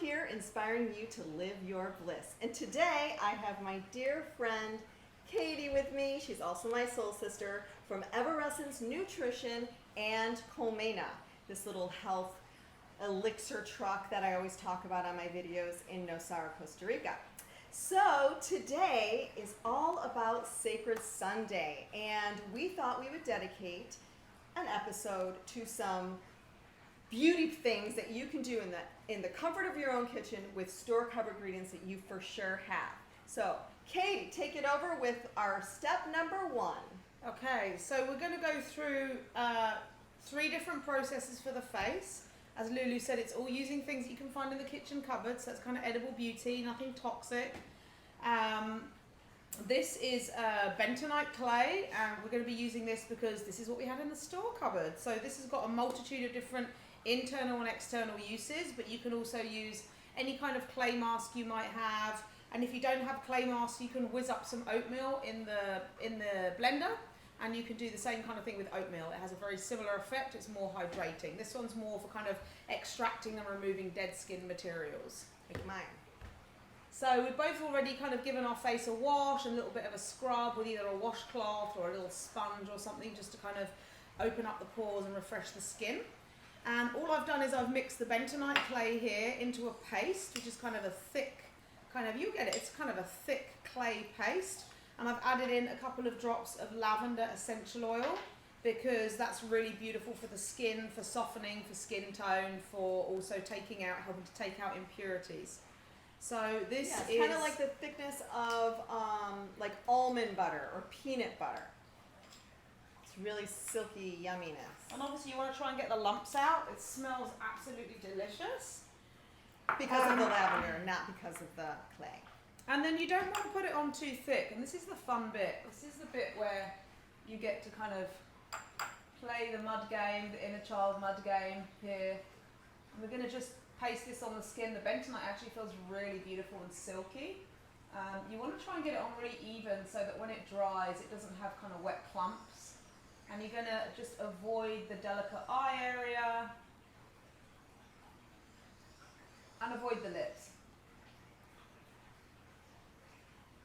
here inspiring you to live your bliss. And today I have my dear friend Katie with me. She's also my soul sister from Everessence Nutrition and Colmena, this little health elixir truck that I always talk about on my videos in Nosara, Costa Rica. So today is all about Sacred Sunday, and we thought we would dedicate an episode to some beauty things that you can do in the comfort of your own kitchen with store-cupboard ingredients that you for sure have. So Katie, take it over with our step number 1. Okay, so we're going to go through 3 different processes for the face. As Lulu said, it's all using things that you can find in the kitchen cupboard, so it's kind of edible beauty, nothing toxic. This is bentonite clay, and we're going to be using this because this is what we had in the store cupboard. So this has got a multitude of different internal and external uses, but you can also use any kind of clay mask you might have. And if you don't have clay mask, you can whiz up some oatmeal in the blender, and you can do the same kind of thing with oatmeal. It has a very similar effect. It's more hydrating. This one's more for kind of extracting and removing dead skin materials. Like mine. So we've both already kind of given our face a wash and a little bit of a scrub with either a washcloth or a little sponge or something, just to kind of open up the pores and refresh the skin. And all I've done is I've mixed the bentonite clay here into a paste, which is kind of a thick, you get it, it's kind of a thick clay paste. And I've added in a couple of drops of lavender essential oil, because that's really beautiful for the skin, for softening, for skin tone, for also helping to take out impurities. So this it's is kind of like the thickness of like almond butter or peanut butter. It's really silky yumminess. And obviously you want to try and get the lumps out. It smells absolutely delicious. Because of the lavender, not because of the clay. And then you don't want to put it on too thick. And this is the fun bit. This is the bit where you get to kind of play the mud game, the inner child mud game here. And we're going to just paste this on the skin. The bentonite actually feels really beautiful and silky. You want to try and get it on really even so that when it dries, it doesn't have kind of wet clumps. And you're going to just avoid the delicate eye area and avoid the lips.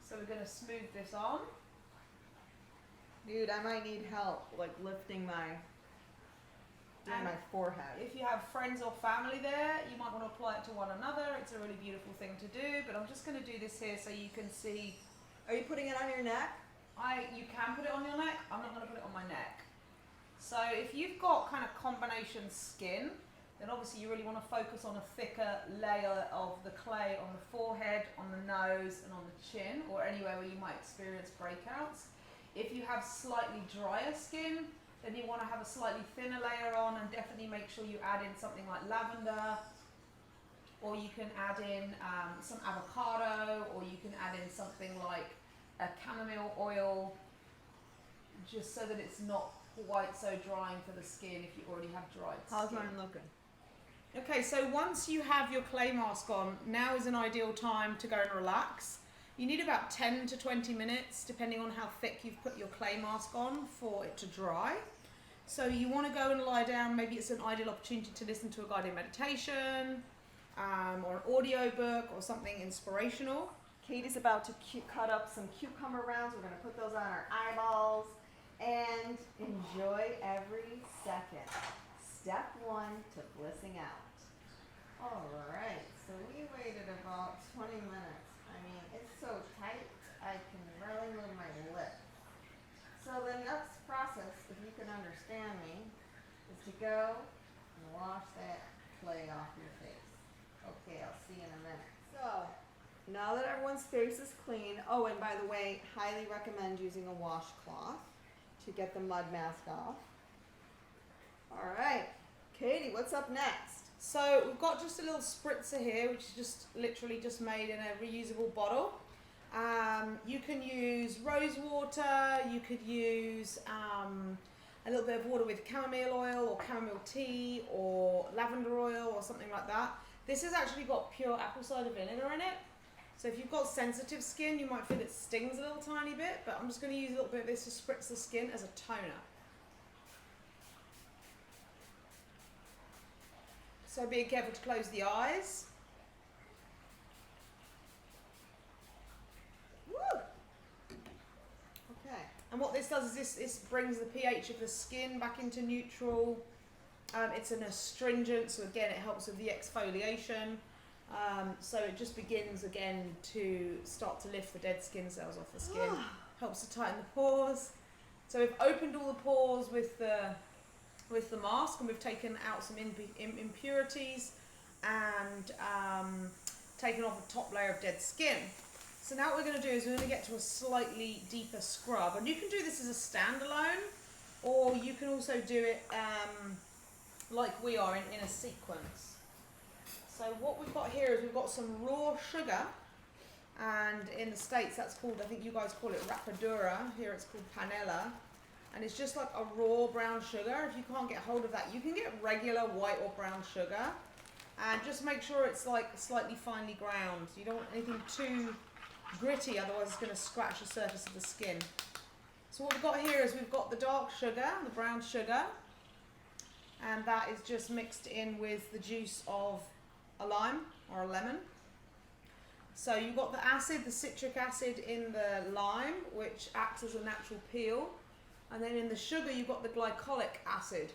So we're going to smooth this on. Dude, I might need help, like lifting my forehead. If you have friends or family there, you might want to apply it to one another. It's a really beautiful thing to do, but I'm just going to do this here so you can see. Are you putting it on your neck? You can put it on your neck. I'm not going to put it on my neck. So if you've got kind of combination skin, then obviously you really want to focus on a thicker layer of the clay on the forehead, on the nose, and on the chin, or anywhere where you might experience breakouts. If you have slightly drier skin, then you want to have a slightly thinner layer on, and definitely make sure you add in something like lavender, or you can add in some avocado, or you can add in something like a chamomile oil, just so that it's not quite so drying for the skin if you already have dried skin. How's mine looking? Okay, so once you have your clay mask on, now is an ideal time to go and relax. You need about 10 to 20 minutes, depending on how thick you've put your clay mask on, for it to dry. So you want to go and lie down. Maybe it's an ideal opportunity to listen to a guided meditation, or an audio book, or something inspirational. Katie's about to cut up some cucumber rounds. We're going to put those on our eyeballs and enjoy every second. Step 1 to blissing out. All right, so we waited about 20 minutes. I mean, it's so tight, I can barely move my lips. So the next process, if you can understand me, is to go and wash that clay off your face. Okay, I'll see you in a minute. So, now that everyone's face is clean, oh, and by the way, highly recommend using a washcloth to get the mud mask off. All right, Katie, what's up next? So we've got just a little spritzer here, which is just literally just made in a reusable bottle. You can use rose water, you could use a little bit of water with chamomile oil or chamomile tea or lavender oil or something like that. This has actually got pure apple cider vinegar in it. So if you've got sensitive skin, you might feel it stings a little tiny bit, but I'm just going to use a little bit of this to spritz the skin as a toner. So being careful to close the eyes. is this brings the pH of the skin back into neutral. It's an astringent, so again it helps with the exfoliation. So it just begins again to start to lift the dead skin cells off the skin. Helps to tighten the pores. So we've opened all the pores with the mask, and we've taken out some impurities and taken off a top layer of dead skin. So now what we're going to do is we're going to get to a slightly deeper scrub, and you can do this as a standalone, or you can also do it like we are in a sequence. So what we've got here is we've got some raw sugar, and in the States that's called, I think you guys call it rapadura, here it's called panela, and it's just like a raw brown sugar. If you can't get hold of that, you can get regular white or brown sugar, and just make sure it's like slightly finely ground. You don't want anything too gritty, otherwise it's going to scratch the surface of the skin. So what we've got here is we've got the dark sugar, the brown sugar, and that is just mixed in with the juice of a lime or a lemon. So you've got the acid, the citric acid in the lime, which acts as a natural peel, and then in the sugar you've got the glycolic acid,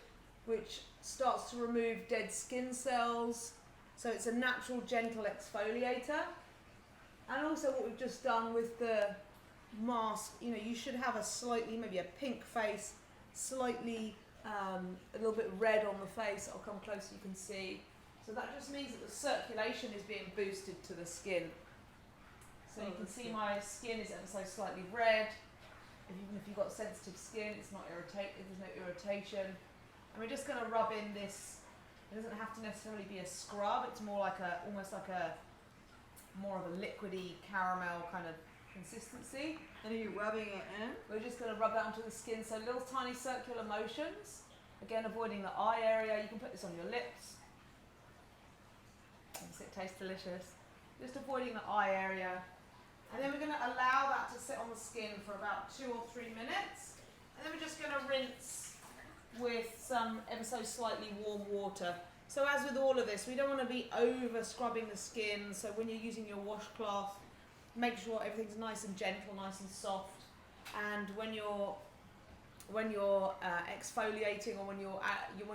which starts to remove dead skin cells. So it's a natural gentle exfoliator. And also what we've just done with the mask, you know, you should have a slightly, maybe a pink face, slightly a little bit red on the face. I'll come closer, you can see. So that just means that the circulation is being boosted to the skin. So you can see my skin is ever so slightly red. Even if you've got sensitive skin, it's not irritated, there's no irritation. And we're just going to rub in this. It doesn't have to necessarily be a scrub, it's more like almost like a more of a liquidy caramel kind of consistency. And are you rubbing it in? We're just going to rub that onto the skin, so little tiny circular motions. Again, avoiding the eye area. You can put this on your lips. It tastes delicious. Just avoiding the eye area. And then we're going to allow that to sit on the skin for about 2 or 3 minutes. And then we're just going to rinse with some ever so slightly warm water. So as with all of this, we don't want to be over scrubbing the skin. So when you're using your washcloth, make sure everything's nice and gentle, nice and soft. And when you're exfoliating, or when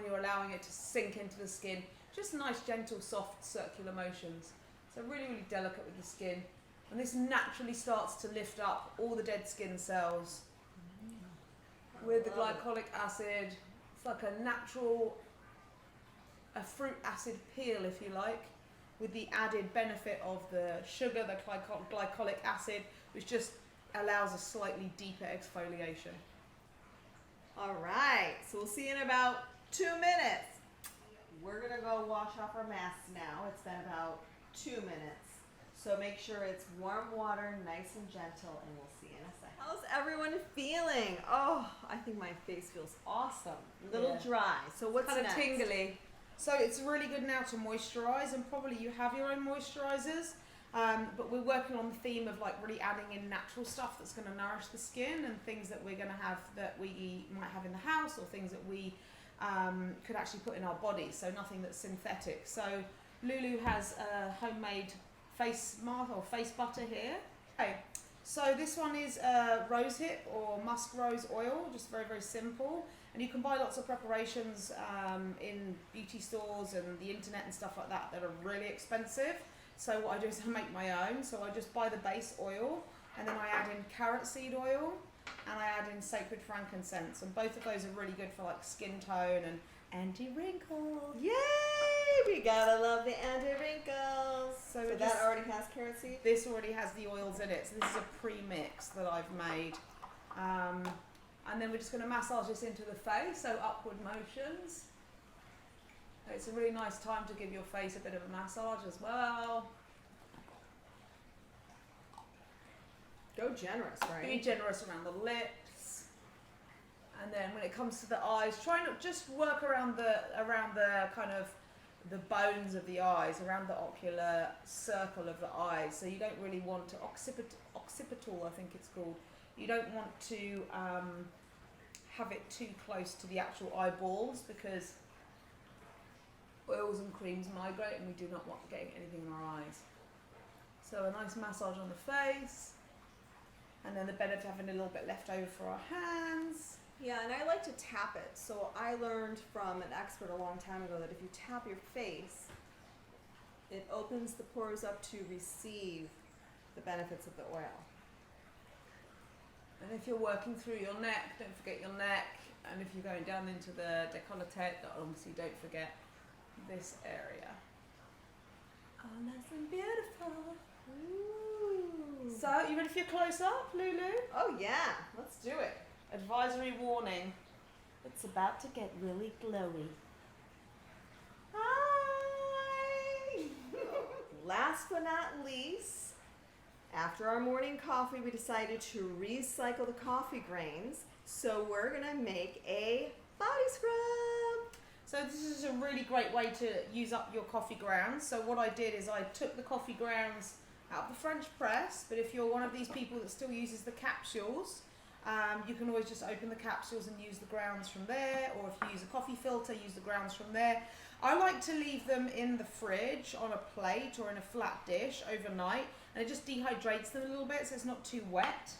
you're allowing it to sink into the skin, just nice, gentle, soft, circular motions. So really, really delicate with the skin. And this naturally starts to lift up all the dead skin cells with the glycolic acid. It's like a natural, a fruit acid peel, if you like, with the added benefit of the sugar, the glycolic acid, which just allows a slightly deeper exfoliation. All right, so we'll see you in about 2 minutes. We're gonna go wash off our masks now. It's been about 2 minutes. So make sure it's warm water, nice and gentle, and we'll see you in a second. How's everyone feeling? Oh, I think my face feels awesome. A little dry. So what's kind of next? tingly. So it's really good now to moisturize, and probably you have your own moisturizers. But we're working on the theme of like really adding in natural stuff that's going to nourish the skin, and things that we're going to have that we might have in the house, or things that we could actually put in our bodies. So nothing that's synthetic. So Lulu has a homemade face mask or face butter here. Okay, so this one is rosehip or musk rose oil, just very, very simple. And you can buy lots of preparations in beauty stores and the internet and stuff like that are really expensive. So what I do is I make my own. So I just buy the base oil, and then I add in carrot seed oil, and I add in sacred frankincense. And both of those are really good for like skin tone and anti-wrinkles. Yay! We gotta love the anti-wrinkles. So that already has carrot seed? This already has the oils in it. So this is a pre-mix that I've made. And then we're just going to massage this into the face, so upward motions. It's a really nice time to give your face a bit of a massage as well. Go generous, right? Be generous around the lips. And then when it comes to the eyes, try not just work around the kind of the bones of the eyes, around the ocular circle of the eyes. So you don't really want to occipital, I think it's called. You don't want to have it too close to the actual eyeballs, because oils and creams migrate, and we do not want getting anything in our eyes. So a nice massage on the face. and then the benefit of having a little bit left over for our hands. Yeah, and I like to tap it. So I learned from an expert a long time ago that if you tap your face, it opens the pores up to receive the benefits of the oil. And if you're working through your neck, don't forget your neck. And if you're going down into the décolleté, obviously don't forget this area. Oh, nice and beautiful. Ooh. So, you ready for your close-up, Lulu? Oh yeah, let's do it. Advisory warning. It's about to get really glowy. Hi! Last but not least, after our morning coffee, we decided to recycle the coffee grains. So we're gonna make a body scrub. So this is a really great way to use up your coffee grounds. So what I did is I took the coffee grounds out of the French press, but if you're one of these people that still uses the capsules, you can always just open the capsules and use the grounds from there, or if you use a coffee filter, use the grounds from there. I like to leave them in the fridge on a plate or in a flat dish overnight, and it just dehydrates them a little bit so it's not too wet.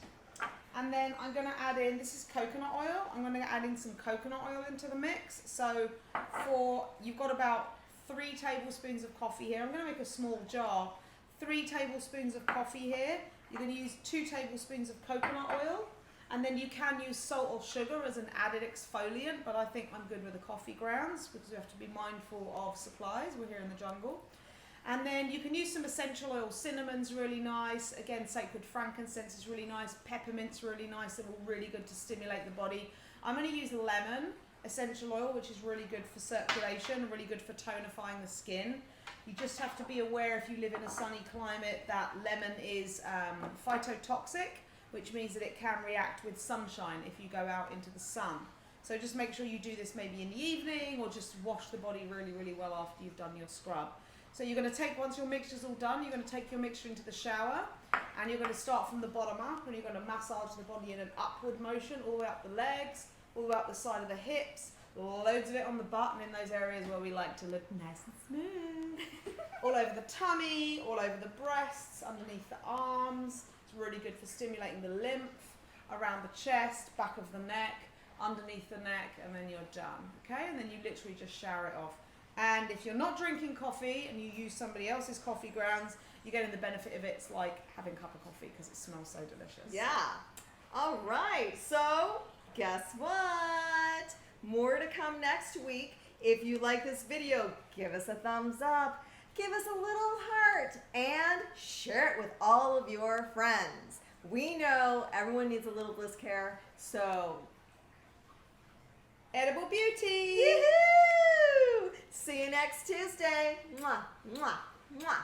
And then I'm going to add in, this is coconut oil, I'm going to add in some coconut oil into the mix. So you've got about 3 tablespoons of coffee here. I'm going to make a small jar. 3 tablespoons of coffee here. You're going to use 2 tablespoons of coconut oil. And then you can use salt or sugar as an added exfoliant, but I think I'm good with the coffee grounds because we have to be mindful of supplies. We're here in the jungle. And then you can use some essential oil. Cinnamon's really nice. Again, sacred frankincense is really nice. Peppermint's really nice. They're all really good to stimulate the body. I'm going to use lemon essential oil, which is really good for circulation, really good for tonifying the skin. You just have to be aware if you live in a sunny climate that lemon is phytotoxic, which means that it can react with sunshine if you go out into the sun. So just make sure you do this maybe in the evening or just wash the body really, really well after you've done your scrub. So you're going to take, once your mixture's all done, you're going to take your mixture into the shower and you're going to start from the bottom up and you're going to massage the body in an upward motion all the way up the legs, all the way up the side of the hips, loads of it on the butt and in those areas where we like to look nice and smooth. All over the tummy, all over the breasts, underneath the arms. It's really good for stimulating the lymph, around the chest, back of the neck, underneath the neck, and then you're done. Okay, and then you literally just shower it off. And if you're not drinking coffee and you use somebody else's coffee grounds, you're getting the benefit of it. It's like having a cup of coffee because it smells so delicious. Yeah. All right. So guess what? More to come next week. If you like this video, give us a thumbs up, give us a little heart, and share it with all of your friends. We know everyone needs a little bliss care, so edible beauty. Yoo-hoo! See you next Tuesday. Mwah, mwah, mwah.